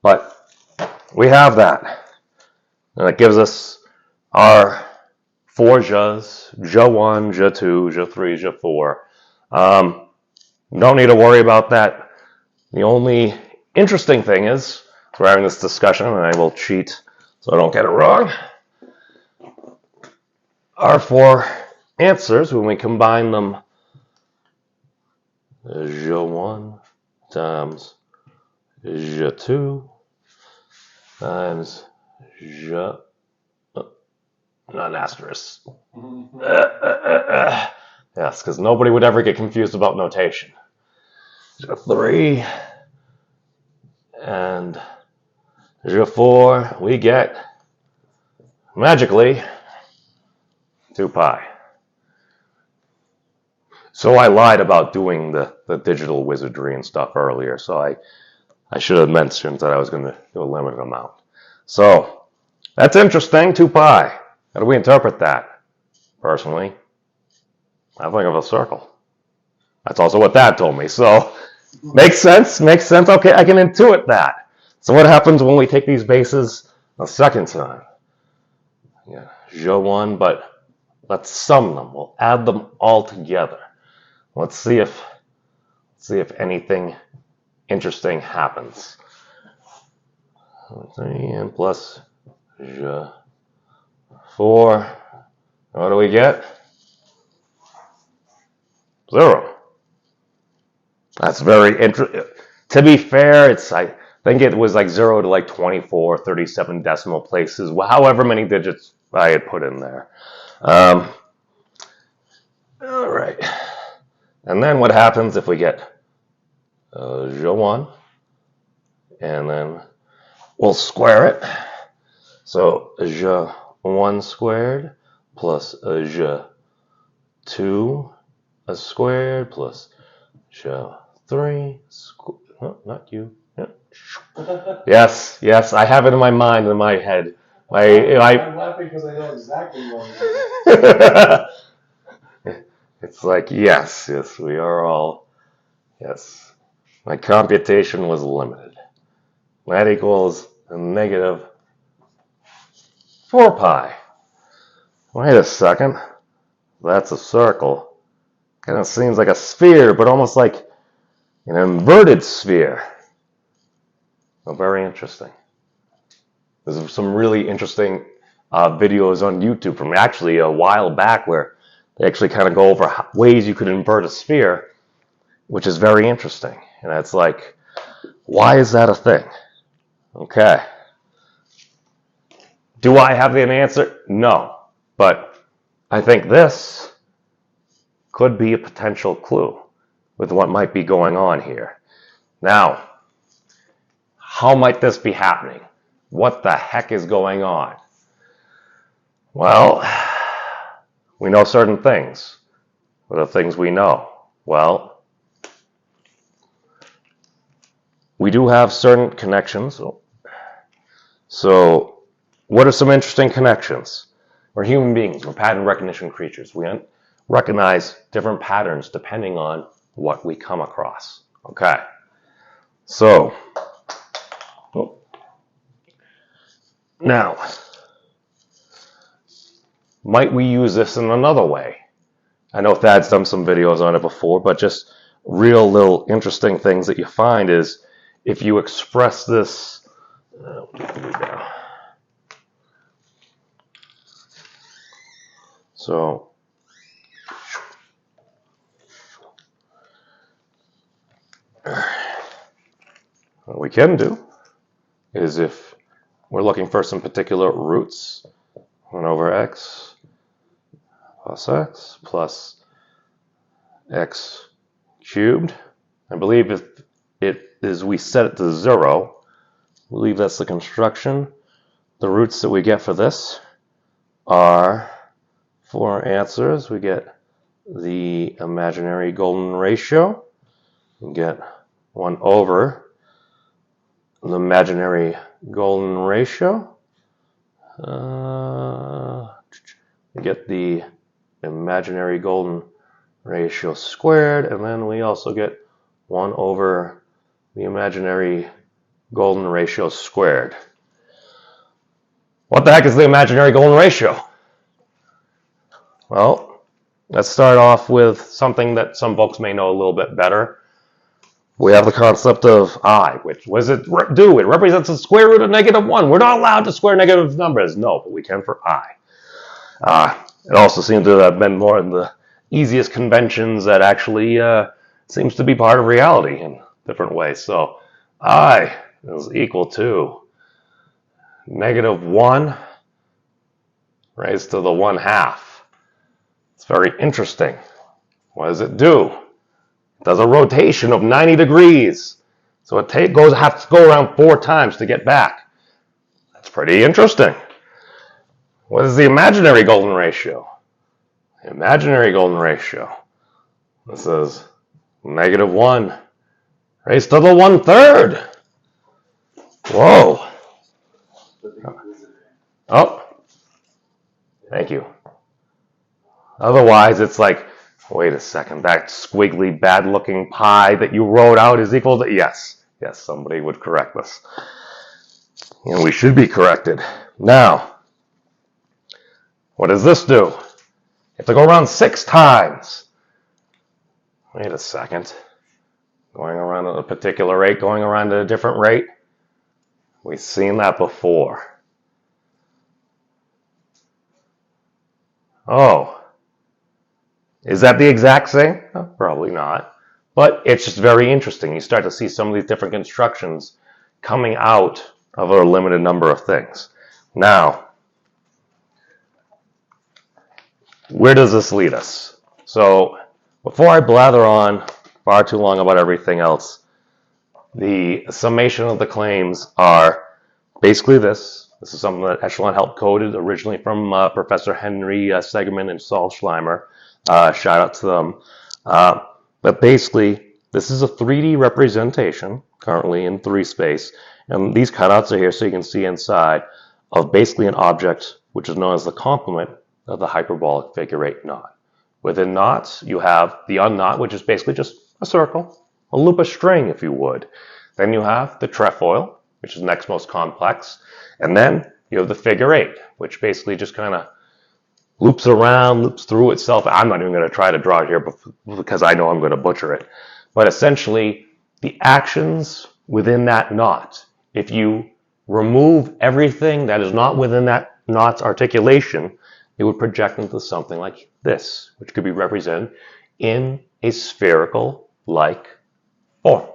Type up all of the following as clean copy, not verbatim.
But we have that. And it gives us our 4 j's, j1, j2, j3, j4. Don't need to worry about that. The only interesting thing is, we're having this discussion, and I will cheat so I don't get it wrong. Our 4 answers, when we combine them, j1 times j2 times j, not an asterisk. Yes, because nobody would ever get confused about notation. j3 and j4, we get, magically, 2 pi. So I lied about doing the digital wizardry and stuff earlier, so I should have mentioned that I was going to do a limited amount. So that's interesting, 2 pi. How do we interpret that? Personally, I think of a circle. That's also what Dad told me, so makes sense. Okay, I can intuit that. So what happens when we take these bases a second time? Yeah, j1, but let's sum them. We'll add them all together. Let's see if anything interesting happens. 3 plus j4. What do we get? 0. That's very interesting. To be fair, I think it was like 0 to like 24, 37 decimal places, however many digits I had put in there. All right. And then what happens if we get j1, and then we'll square it. So j1 squared plus j2 squared plus j3 squared. Oh, not you. Yeah. Yes, I have it in my mind, in my head. I'm laughing because I know exactly what it is. It's like, yes, we are all, yes. My computation was limited. That equals a negative 4 pi. Wait a second. That's a circle. Kind of seems like a sphere, but almost like an inverted sphere. Oh, very interesting. There's some really interesting videos on YouTube from actually a while back where they actually kind of go over ways you could invert a sphere, which is very interesting. And it's like, why is that a thing? Okay. Do I have an answer? No. But I think this could be a potential clue with what might be going on here. Now, how might this be happening? What the heck is going on? Well, we know certain things. What are things we know? Well, we do have certain connections. So, what are some interesting connections? We're human beings. We're pattern recognition creatures. We recognize different patterns depending on what we come across. Okay. So, now, might we use this in another way? I know Thad's done some videos on it before, but just real little interesting things that you find is if you express this, so what we can do is if we're looking for some particular roots, 1 over x plus x cubed. I believe if it is we set it to 0, I believe that's the construction. The roots that we get for this are 4 answers. We get the imaginary golden ratio. We get 1 over the imaginary golden ratio. We get the imaginary golden ratio squared, and then we also get 1 over the imaginary golden ratio squared. What the heck is the imaginary golden ratio? Well, let's start off with something that some folks may know a little bit better. We have the concept of I, which what does it do? It represents the square root of -1. We're not allowed to square negative numbers. No, but we can for I. It also seems to have been more in the easiest conventions that actually seems to be part of reality in different ways. So I is equal to -1 raised to the 1/2. It's very interesting. What does it do? It does a rotation of 90 degrees. So it has to go around 4 times to get back. That's pretty interesting. What is the imaginary golden ratio? The imaginary golden ratio. This is -1 raised to the 1/3. Whoa. Oh. Thank you. Otherwise, it's like, wait a second, that squiggly, bad-looking pi that you wrote out is equal to... Yes, somebody would correct us. And we should be corrected. Now, what does this do? You have to go around 6 times. Wait a second. Going around at a particular rate, going around at a different rate. We've seen that before. Oh. Is that the exact same? Oh, probably not. But it's just very interesting. You start to see some of these different constructions coming out of a limited number of things. Now, where does this lead us? So, before I blather on far too long about everything else, the summation of the claims are basically this. This is something that Echelon helped coded originally from Professor Henry Segerman and Saul Schleimer. Shout out to them. But basically, this is a 3D representation, currently in 3 space. And these cutouts are here so you can see inside of basically an object which is known as the complement of the hyperbolic figure 8 knot. Within knots, you have the unknot, which is basically just a circle, a loop of string, if you would. Then you have the trefoil, which is next most complex. And then you have the figure 8, which basically just kind of loops around, loops through itself. I'm not even going to try to draw it here because I know I'm going to butcher it. But essentially, the actions within that knot, if you remove everything that is not within that knot's articulation, it would project into something like this, which could be represented in a spherical-like form.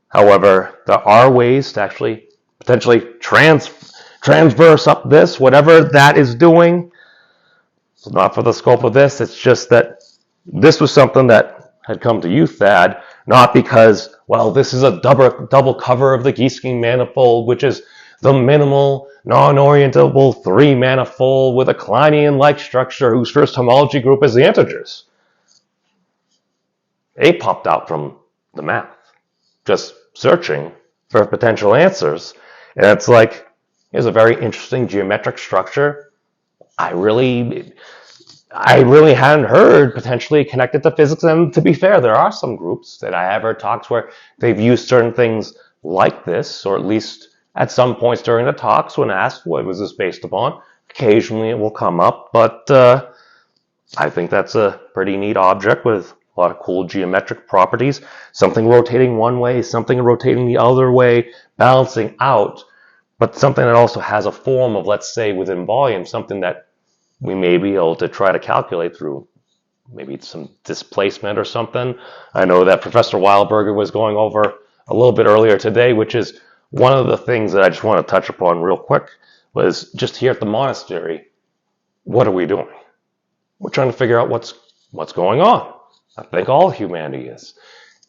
However, there are ways to actually potentially transverse up this, whatever that is doing. It's not for the scope of this. It's just that this was something that had come to you, Thad, not because, well, this is a double cover of the Giesecke manifold, which is the minimal, non-orientable 3 manifold with a Kleinian-like structure whose first homology group is the integers. It popped out from the math, just searching for potential answers. And it's like, here's a very interesting geometric structure. I really hadn't heard potentially connected to physics. And to be fair, there are some groups that I have heard talks where they've used certain things like this, or at least at some points during the talks when asked what was this based upon. Occasionally it will come up, but I think that's a pretty neat object with a lot of cool geometric properties. Something rotating one way, something rotating the other way, balancing out, but something that also has a form of, let's say, within volume, something that we may be able to try to calculate through maybe some displacement or something. I know that Professor Weilberger was going over a little bit earlier today, which is one of the things that I just want to touch upon real quick, was just here at the monastery, what are we doing? We're trying to figure out what's going on. I think all humanity is.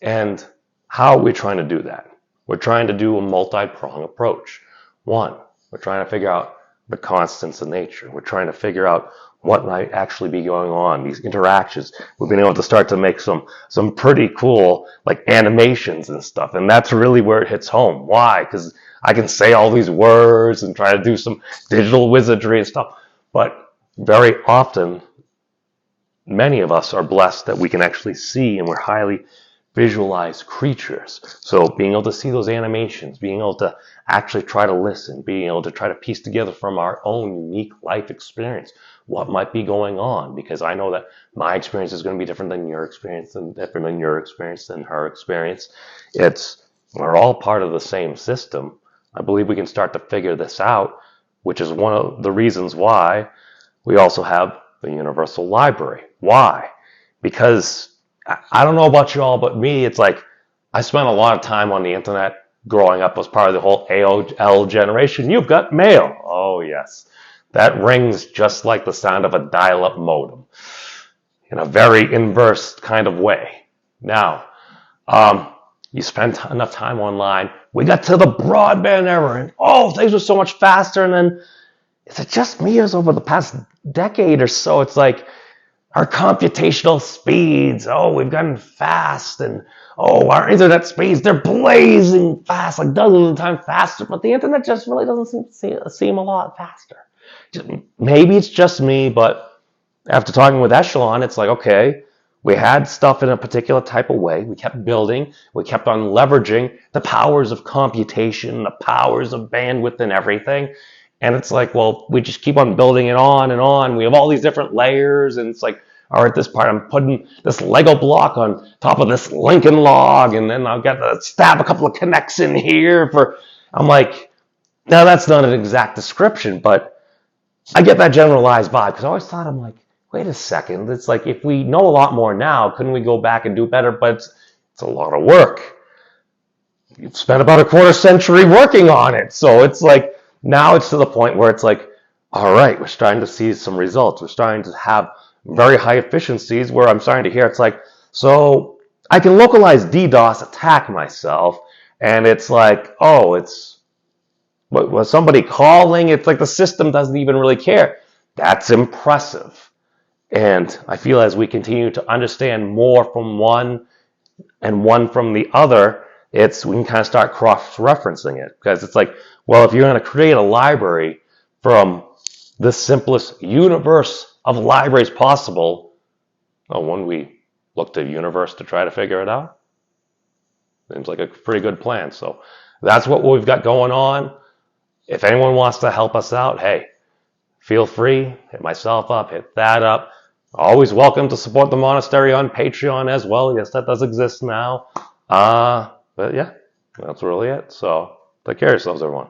And how are we trying to do that? We're trying to do a multi-pronged approach. One, we're trying to figure out the constants of nature. We're trying to figure out what might actually be going on, these interactions. We've been able to start to make some pretty cool like animations and stuff. And that's really where it hits home. Why? Because I can say all these words and try to do some digital wizardry and stuff. But very often, many of us are blessed that we can actually see, and we're highly visualize creatures. So being able to see those animations, being able to actually try to listen, being able to try to piece together from our own unique life experience what might be going on, because I know that my experience is going to be different than your experience, and different than your experience than her experience. We're all part of the same system. I believe we can start to figure this out, which is one of the reasons why we also have the Universal Library. Why? Because I don't know about y'all, but me, it's like I spent a lot of time on the internet growing up as part of the whole AOL generation. You've got mail. Oh, yes. That rings just like the sound of a dial-up modem in a very inverse kind of way. Now, you spend enough time online. We got to the broadband era, and things were so much faster. And then, is it just me, or over the past decade or so, it's like our computational speeds, we've gotten fast, and our internet speeds, they're blazing fast, like dozens of times faster, but the internet just really doesn't seem a lot faster. Maybe it's just me, but after talking with Echelon, it's like, okay, we had stuff in a particular type of way. We kept building. We kept on leveraging the powers of computation, the powers of bandwidth and everything. And it's like, well, we just keep on building it on and on. We have all these different layers. And it's like, all right, this part, I'm putting this Lego block on top of this Lincoln log. And then I've got to stab a couple of connects in here I'm like, now that's not an exact description, but I get that generalized vibe, because I always thought, I'm like, wait a second. It's like, if we know a lot more now, couldn't we go back and do better? But it's a lot of work. You've spent about a quarter century working on it. So it's like, now it's to the point where it's like, all right, we're starting to see some results. We're starting to have very high efficiencies, where I'm starting to hear it's like, so I can localize DDoS attack myself. And it's like, was somebody calling? It's like the system doesn't even really care. That's impressive. And I feel as we continue to understand more from one and one from the other, we can kind of start cross-referencing it. Because it's like, well, if you're going to create a library from the simplest universe of libraries possible, wouldn't we look to the universe to try to figure it out? Seems like a pretty good plan. So that's what we've got going on. If anyone wants to help us out, hey, feel free. Hit myself up, hit that up. Always welcome to support the monastery on Patreon as well. Yes, that does exist now. But yeah, that's really it. So take care of yourselves, everyone.